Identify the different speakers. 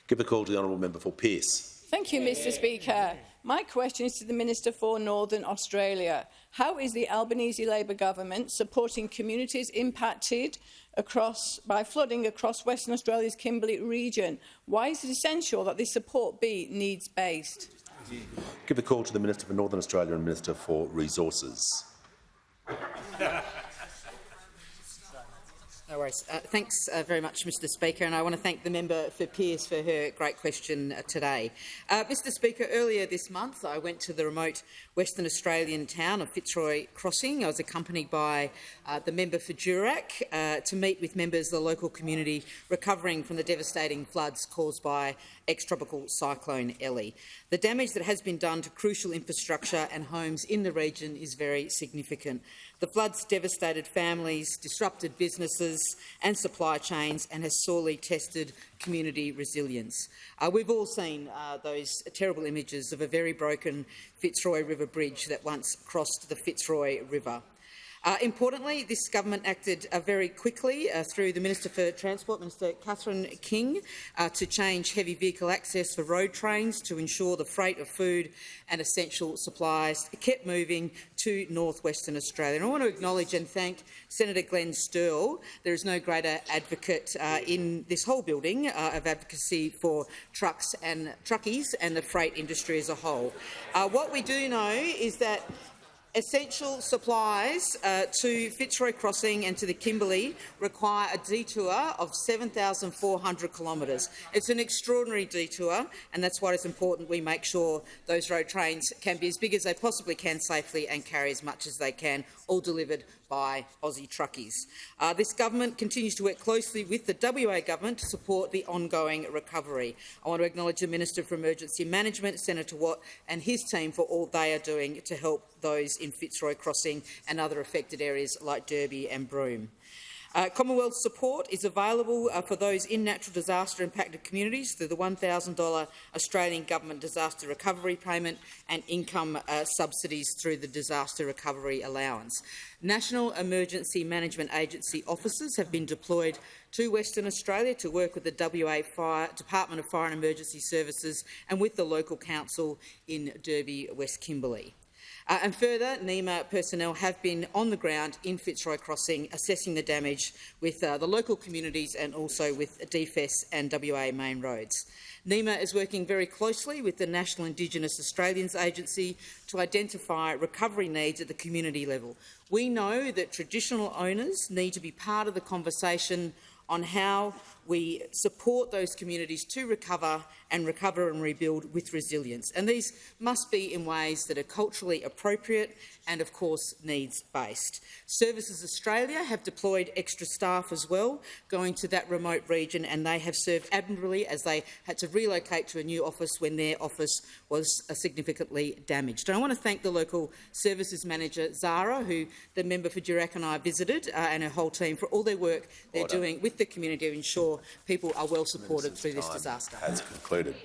Speaker 1: Give the call to the honourable member for Pearce.
Speaker 2: Thank you, Mr Speaker. My question is to the Minister for Northern Australia. How is the Albanese Labor government supporting communities impacted by flooding across Western Australia's Kimberley region? Why is it essential that this support be needs-based?
Speaker 1: Give the call to the Minister for Northern Australia and Minister for Resources.
Speaker 3: No worries. Thanks very much, Mr Speaker, and I want to thank the member for Pearce for her great question today. Mr Speaker, earlier this month I went to the remote Western Australian town of Fitzroy Crossing. I was accompanied by the member for Durack to meet with members of the local community recovering from the devastating floods caused by Ex-Tropical Cyclone Ellie. The damage that has been done to crucial infrastructure and homes in the region is very significant. The floods devastated families, disrupted businesses and supply chains, and has sorely tested community resilience. We've all seen those terrible images of a very broken Fitzroy River bridge that once crossed the Fitzroy River. Importantly, this government acted very quickly through the Minister for Transport, Minister Madeleine King, to change heavy vehicle access for road trains to ensure the freight of food and essential supplies kept moving to north-western Australia. And I want to acknowledge and thank Senator Glenn Sterle. There is no greater advocate in this whole building of advocacy for trucks and truckies and the freight industry as a whole. What we do know is that essential supplies to Fitzroy Crossing and to the Kimberley require a detour of 7,400 kilometres. It's an extraordinary detour, and that's why it's important we make sure those road trains can be as big as they possibly can safely and carry as much as they can, all delivered by Aussie truckies. This government continues to work closely with the WA government to support the ongoing recovery. I want to acknowledge the Minister for Emergency Management, Senator Watt, and his team for all they are doing to help those in Fitzroy Crossing and other affected areas like Derby and Broome. Commonwealth support is available for those in natural disaster-impacted communities through the $1,000 Australian Government Disaster Recovery Payment and income subsidies through the Disaster Recovery Allowance. National Emergency Management Agency officers have been deployed to Western Australia to work with the WA Department of Fire and Emergency Services and with the local council in Derby, West Kimberley. And further, NEMA personnel have been on the ground in Fitzroy Crossing assessing the damage with the local communities and also with DFES and WA main roads. NEMA is working very closely with the National Indigenous Australians Agency to identify recovery needs at the community level. We know that traditional owners need to be part of the conversation on how we support those communities to recover and rebuild with resilience. And these must be in ways that are culturally appropriate and, of course, needs-based. Services Australia have deployed extra staff as well, going to that remote region, and they have served admirably as they had to relocate to a new office when their office was significantly damaged. And I want to thank the local services manager, Zara, who the member for Durack and I visited, and her whole team for all their work they're doing with the community to ensure people are well supported through this disaster.
Speaker 1: Has concluded.